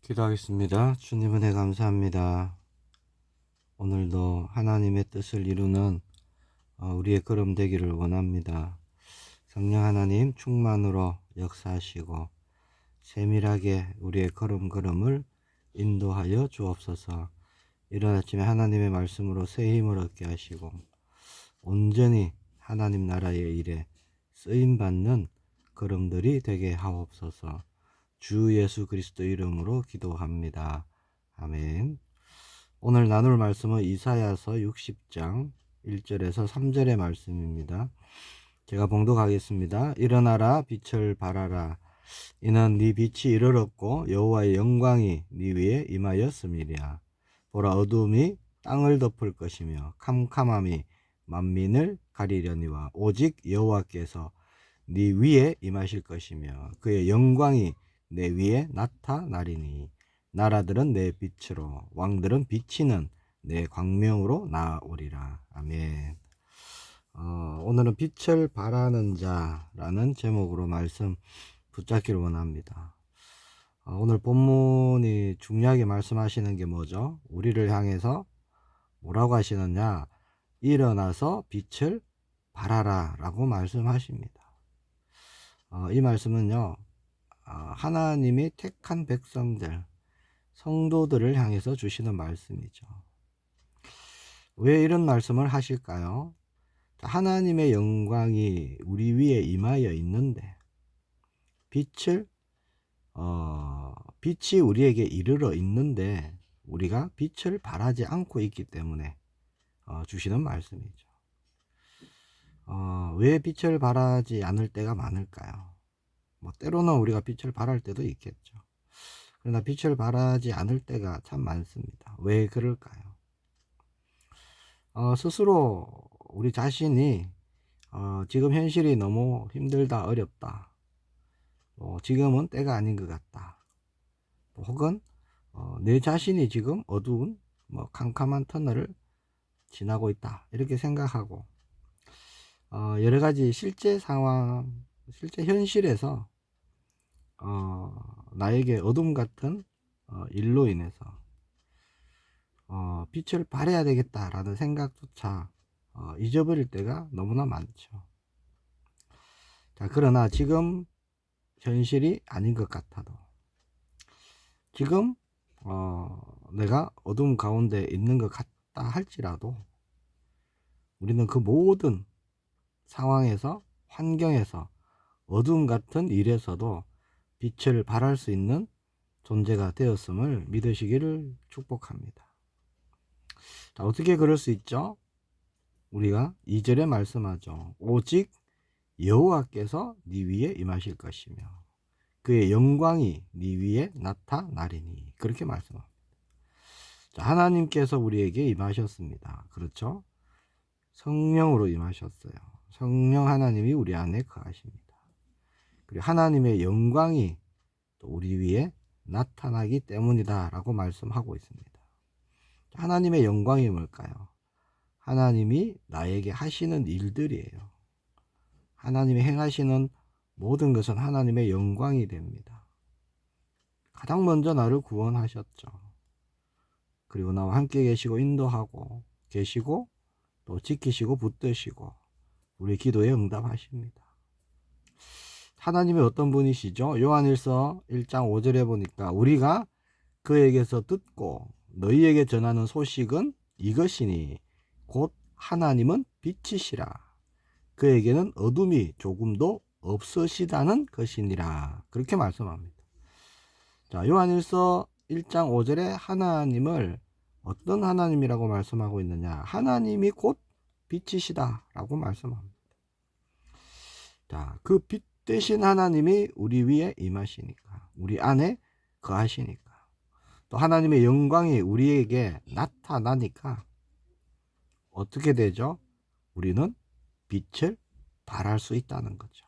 기도하겠습니다. 주님 은혜 감사합니다. 오늘도 하나님의 뜻을 이루는 우리의 걸음 되기를 원합니다. 성령 하나님 충만으로 역사하시고 세밀하게 우리의 걸음걸음을 인도하여 주옵소서. 이른 아침에 하나님의 말씀으로 새 힘을 얻게 하시고 온전히 하나님 나라의 일에 쓰임받는 걸음들이 되게 하옵소서. 주 예수 그리스도 이름으로 기도합니다. 아멘. 오늘 나눌 말씀은 이사야서 60장 1절에서 3절의 말씀입니다. 제가 봉독하겠습니다. 일어나라 빛을 발하라. 이는 네 빛이 이르렀고 여호와의 영광이 네 위에 임하였음이랴. 보라, 어두움이 땅을 덮을 것이며 캄캄함이 만민을 가리려니와 오직 여호와께서 네 위에 임하실 것이며 그의 영광이 내 위에 나타나리니 나라들은 내 빛으로 왕들은 비치는 내 광명으로 나오리라. 아멘. 오늘은 빛을 발하는 자라는 제목으로 말씀 붙잡기를 원합니다. 오늘 본문이 중요하게 말씀하시는 게 뭐죠? 우리를 향해서 뭐라고 하시느냐? 일어나서 빛을 발하라 라고 말씀하십니다. 이 말씀은요, 하나님이 택한 백성들, 성도들을 향해서 주시는 말씀이죠. 왜 이런 말씀을 하실까요? 하나님의 영광이 우리 위에 임하여 있는데 빛이 우리에게 이르러 있는데 우리가 빛을 발하지 않고 있기 때문에 주시는 말씀이죠. 왜 빛을 발하지 않을 때가 많을까요? 때로는 우리가 빛을 발할 때도 있겠죠. 그러나 빛을 발하지 않을 때가 참 많습니다. 왜 그럴까요? 스스로 우리 자신이 지금 현실이 너무 힘들다, 어렵다, 지금은 때가 아닌 것 같다, 혹은 내 자신이 지금 어두운 캄캄한 터널을 지나고 있다, 이렇게 생각하고 여러 가지 실제 상황, 실제 현실에서 나에게 어둠 같은 일로 인해서 빛을 발해야 되겠다라는 생각조차 잊어버릴 때가 너무나 많죠. 자, 그러나 지금 현실이 아닌 것 같아도 지금 내가 어둠 가운데 있는 것 같다 할지라도 우리는 그 모든 상황에서, 환경에서, 어둠 같은 일에서도 빛을 발할 수 있는 존재가 되었음을 믿으시기를 축복합니다. 자, 어떻게 그럴 수 있죠? 우리가 2절에 말씀하죠. 오직 여호와께서 네 위에 임하실 것이며 그의 영광이 네 위에 나타나리니, 그렇게 말씀합니다. 자, 하나님께서 우리에게 임하셨습니다. 그렇죠? 성령으로 임하셨어요. 성령 하나님이 우리 안에 거하십니다. 그리고 하나님의 영광이 또 우리 위에 나타나기 때문이다 라고 말씀하고 있습니다. 하나님의 영광이 뭘까요? 하나님이 나에게 하시는 일들이에요. 하나님이 행하시는 모든 것은 하나님의 영광이 됩니다. 가장 먼저 나를 구원하셨죠. 그리고 나와 함께 계시고 인도하고 계시고 또 지키시고 붙드시고 우리 기도에 응답하십니다. 하나님이 어떤 분이시죠? 요한일서 1장 5절에 보니까 우리가 그에게서 듣고 너희에게 전하는 소식은 이것이니 곧 하나님은 빛이시라. 그에게는 어둠이 조금도 없으시다는 것이니라. 그렇게 말씀합니다. 자, 요한일서 1장 5절에 하나님을 어떤 하나님이라고 말씀하고 있느냐? 하나님이 곧 빛이시다 라고 말씀합니다. 자, 그 빛 대신 하나님이 우리 위에 임하시니까, 우리 안에 거하시니까, 또 하나님의 영광이 우리에게 나타나니까 어떻게 되죠? 우리는 빛을 발할 수 있다는 거죠.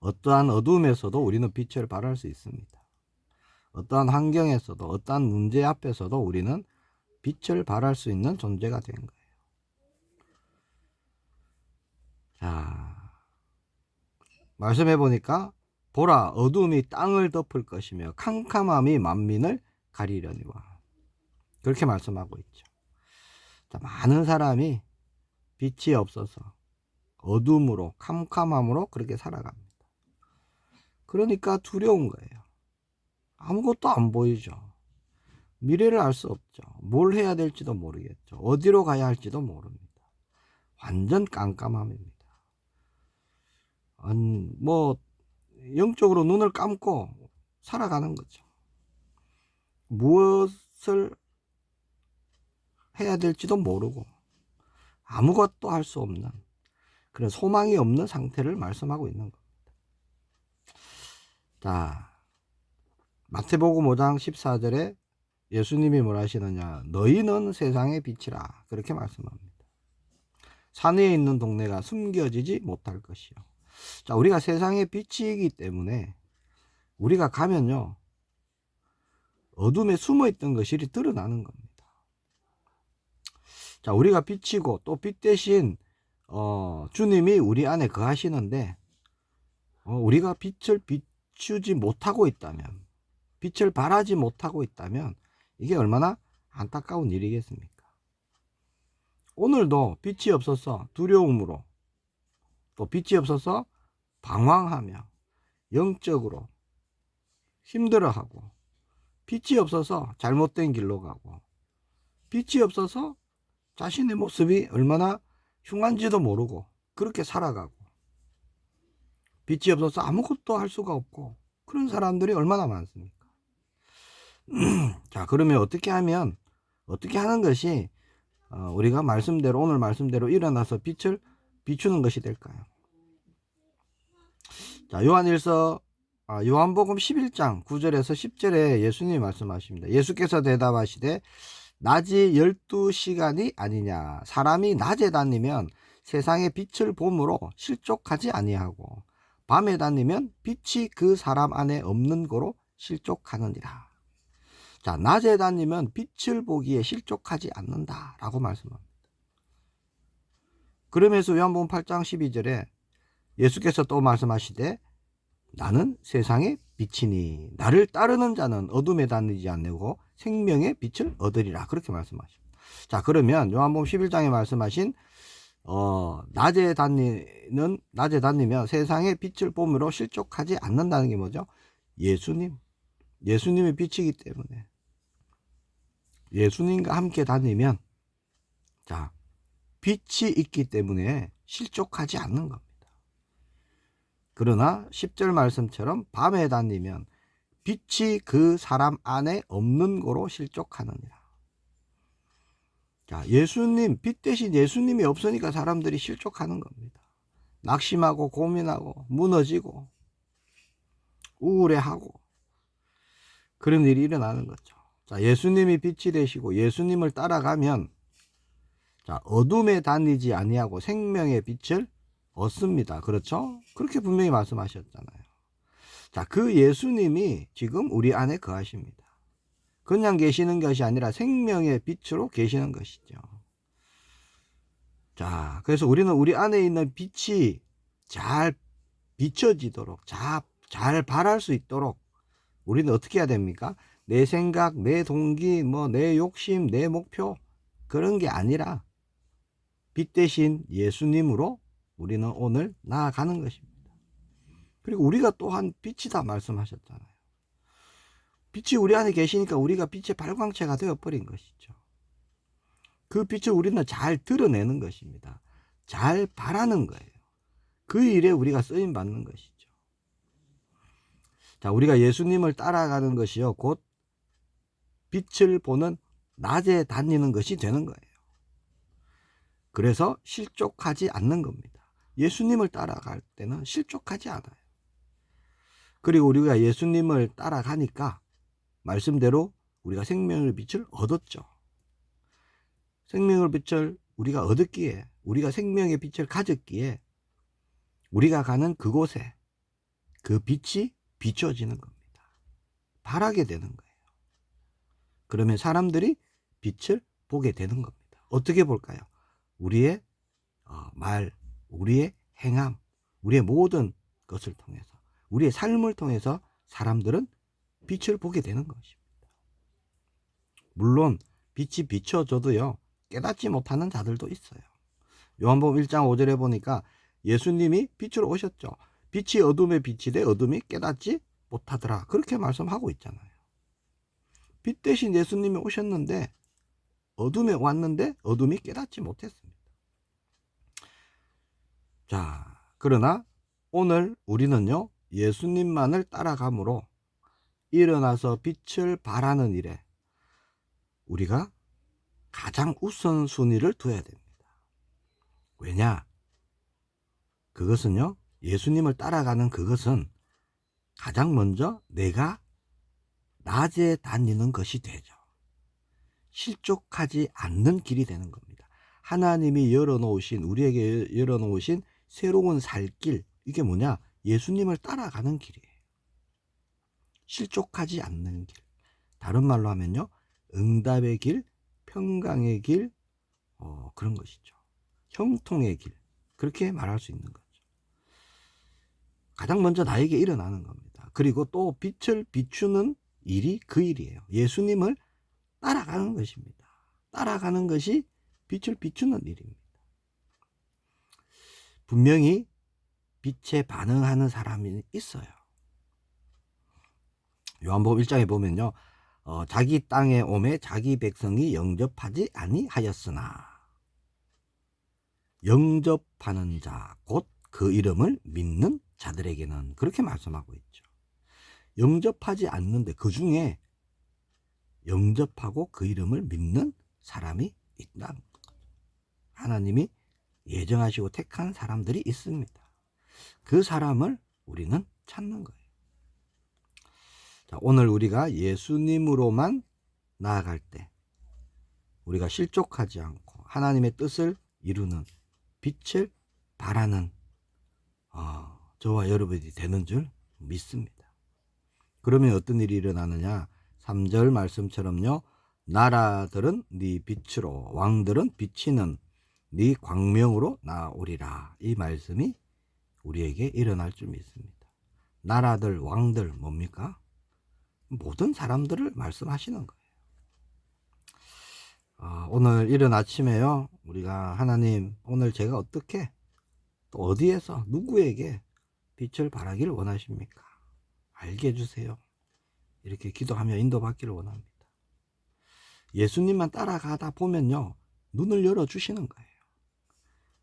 어떠한 어둠에서도 우리는 빛을 발할 수 있습니다. 어떠한 환경에서도, 어떠한 문제 앞에서도 우리는 빛을 발할 수 있는 존재가 된 거예요. 자, 말씀해 보니까 보라, 어둠이 땅을 덮을 것이며 캄캄함이 만민을 가리려니와. 그렇게 말씀하고 있죠. 자, 많은 사람이 빛이 없어서 어둠으로, 캄캄함으로 그렇게 살아갑니다. 그러니까 두려운 거예요. 아무것도 안 보이죠. 미래를 알 수 없죠. 뭘 해야 될지도 모르겠죠. 어디로 가야 할지도 모릅니다. 완전 깜깜함입니다. 뭐 영적으로 눈을 감고 살아가는 거죠. 무엇을 해야 될지도 모르고 아무것도 할 수 없는 그런 소망이 없는 상태를 말씀하고 있는 겁니다. 자, 마태복음 5장 14절에 예수님이 뭐라 하시느냐, 너희는 세상의 빛이라 그렇게 말씀합니다. 산에 있는 동네가 숨겨지지 못할 것이요. 자, 우리가 세상의 빛이기 때문에 우리가 가면요, 어둠에 숨어있던 것이 드러나는 겁니다. 자, 우리가 빛이고 또 빛 대신 주님이 우리 안에 거하시는데 우리가 빛을 비추지 못하고 있다면, 빛을 발하지 못하고 있다면 이게 얼마나 안타까운 일이겠습니까? 오늘도 빛이 없어서 두려움으로, 또 빛이 없어서 방황하며 영적으로 힘들어하고, 빛이 없어서 잘못된 길로 가고, 빛이 없어서 자신의 모습이 얼마나 흉한지도 모르고 그렇게 살아가고, 빛이 없어서 아무것도 할 수가 없고, 그런 사람들이 얼마나 많습니까? 자, 그러면 어떻게 하는 것이 우리가 말씀대로, 오늘 말씀대로 일어나서 빛을 비추는 것이 될까요? 자, 요한복음 11장 9절에서 10절에 예수님이 말씀하십니다. 예수께서 대답하시되 낮이 12시간이 아니냐. 사람이 낮에 다니면 세상의 빛을 봄으로 실족하지 아니하고 밤에 다니면 빛이 그 사람 안에 없는 거로 실족하느니라. 자, 낮에 다니면 빛을 보기에 실족하지 않는다 라고 말씀합니다. 그러면서 요한복음 8장 12절에 예수께서 또 말씀하시되 나는 세상의 빛이니 나를 따르는 자는 어둠에 다니지 않고 생명의 빛을 얻으리라 그렇게 말씀하십니다. 자, 그러면 요한복음 11장에 말씀하신 낮에 다니면 세상의 빛을 봄으로 실족하지 않는다는 게 뭐죠? 예수님이 빛이기 때문에 예수님과 함께 다니면, 자, 빛이 있기 때문에 실족하지 않는 겁니다. 그러나 10절 말씀처럼 밤에 다니면 빛이 그 사람 안에 없는 거로 실족하느니라. 자, 빛 대신 예수님이 없으니까 사람들이 실족하는 겁니다. 낙심하고 고민하고 무너지고 우울해하고 그런 일이 일어나는 거죠. 자, 예수님이 빛이 되시고 예수님을 따라가면, 자, 어둠에 다니지 아니하고 생명의 빛을 얻습니다. 그렇죠? 그렇게 분명히 말씀하셨잖아요. 자, 그 예수님이 지금 우리 안에 거하십니다. 그냥 계시는 것이 아니라 생명의 빛으로 계시는 것이죠. 자, 그래서 우리는 우리 안에 있는 빛이 잘 비춰지도록, 잘 발할 수 있도록 우리는 어떻게 해야 됩니까? 내 생각, 내 동기, 내 욕심, 내 목표, 그런 게 아니라 빛 대신 예수님으로 우리는 오늘 나아가는 것입니다. 그리고 우리가 또한 빛이다 말씀하셨잖아요. 빛이 우리 안에 계시니까 우리가 빛의 발광체가 되어버린 것이죠. 그 빛을 우리는 잘 드러내는 것입니다. 잘 발하는 거예요. 그 일에 우리가 쓰임받는 것이죠. 자, 우리가 예수님을 따라가는 것이요, 곧 빛을 보는 낮에 다니는 것이 되는 거예요. 그래서 실족하지 않는 겁니다. 예수님을 따라갈 때는 실족하지 않아요. 그리고 우리가 예수님을 따라가니까 말씀대로 우리가 생명의 빛을 얻었죠. 생명의 빛을 우리가 얻었기에, 우리가 생명의 빛을 가졌기에 우리가 가는 그곳에 그 빛이 비춰지는 겁니다. 발하게 되는 거예요. 그러면 사람들이 빛을 보게 되는 겁니다. 어떻게 볼까요? 우리의 말, 우리의 행함, 우리의 모든 것을 통해서, 우리의 삶을 통해서 사람들은 빛을 보게 되는 것입니다. 물론 빛이 비춰져도요, 깨닫지 못하는 자들도 있어요. 요한복음 1장 5절에 보니까 예수님이 빛으로 오셨죠. 빛이 어둠에 비치되 어둠이 깨닫지 못하더라. 그렇게 말씀하고 있잖아요. 빛 대신 예수님이 오셨는데 어둠에 왔는데 어둠이 깨닫지 못했습니다. 자, 그러나 오늘 우리는요, 예수님만을 따라감으로 일어나서 빛을 발하는 일에 우리가 가장 우선순위를 둬야 됩니다. 왜냐? 그것은요, 예수님을 따라가는 그것은 가장 먼저 내가 낮에 다니는 것이 되죠. 실족하지 않는 길이 되는 겁니다. 하나님이 열어놓으신, 우리에게 열어놓으신 새로운 살 길, 이게 뭐냐? 예수님을 따라가는 길이에요. 실족하지 않는 길. 다른 말로 하면요, 응답의 길, 평강의 길, 그런 것이죠. 형통의 길. 그렇게 말할 수 있는 거죠. 가장 먼저 나에게 일어나는 겁니다. 그리고 또 빛을 비추는 일이 그 일이에요. 예수님을 따라가는 것입니다. 따라가는 것이 빛을 비추는 일입니다. 분명히 빛에 반응하는 사람이 있어요. 요한복음 1장에 보면요, 자기 땅에 오매 자기 백성이 영접하지 아니하였으나 영접하는 자 곧 그 이름을 믿는 자들에게는, 그렇게 말씀하고 있죠. 영접하지 않는데 그 중에 영접하고 그 이름을 믿는 사람이 있다는 거죠. 하나님이 예정하시고 택한 사람들이 있습니다. 그 사람을 우리는 찾는 거예요. 자, 오늘 우리가 예수님으로만 나아갈 때 우리가 실족하지 않고 하나님의 뜻을 이루는 빛을 발하는 저와 여러분이 되는 줄 믿습니다. 그러면 어떤 일이 일어나느냐? 3절 말씀처럼요, 나라들은 네 빛으로, 왕들은 비치는 네 광명으로 나오리라. 이 말씀이 우리에게 일어날 줄 믿습니다. 나라들, 왕들 뭡니까? 모든 사람들을 말씀하시는 거예요. 오늘 이른 아침에요, 우리가 하나님, 오늘 제가 어떻게, 또 어디에서 누구에게 빛을 발하기를 원하십니까? 알게 해주세요. 이렇게 기도하며 인도받기를 원합니다. 예수님만 따라가다 보면요, 눈을 열어주시는 거예요.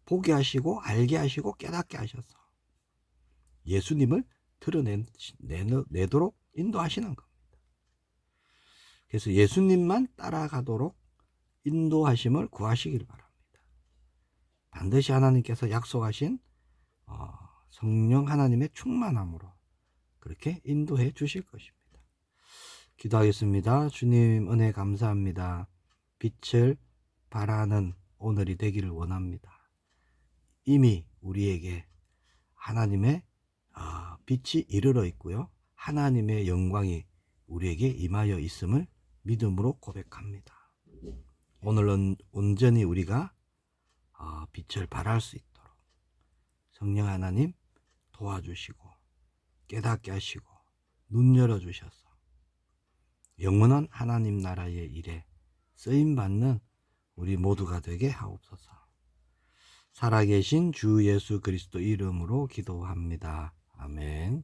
보게 하시고 알게 하시고 깨닫게 하셔서 예수님을 드러내도록 인도하시는 겁니다. 그래서 예수님만 따라가도록 인도하심을 구하시길 바랍니다. 반드시 하나님께서 약속하신 성령 하나님의 충만함으로 그렇게 인도해 주실 것입니다. 기도하겠습니다. 주님 은혜 감사합니다. 빛을 발하는 오늘이 되기를 원합니다. 이미 우리에게 하나님의 빛이 이르러 있고요, 하나님의 영광이 우리에게 임하여 있음을 믿음으로 고백합니다. 오늘은 온전히 우리가 빛을 발할 수 있도록 성령 하나님 도와주시고 깨닫게 하시고 눈 열어주셔서 영원한 하나님 나라의 일에 쓰임받는 우리 모두가 되게 하옵소서. 살아계신 주 예수 그리스도 이름으로 기도합니다. 아멘.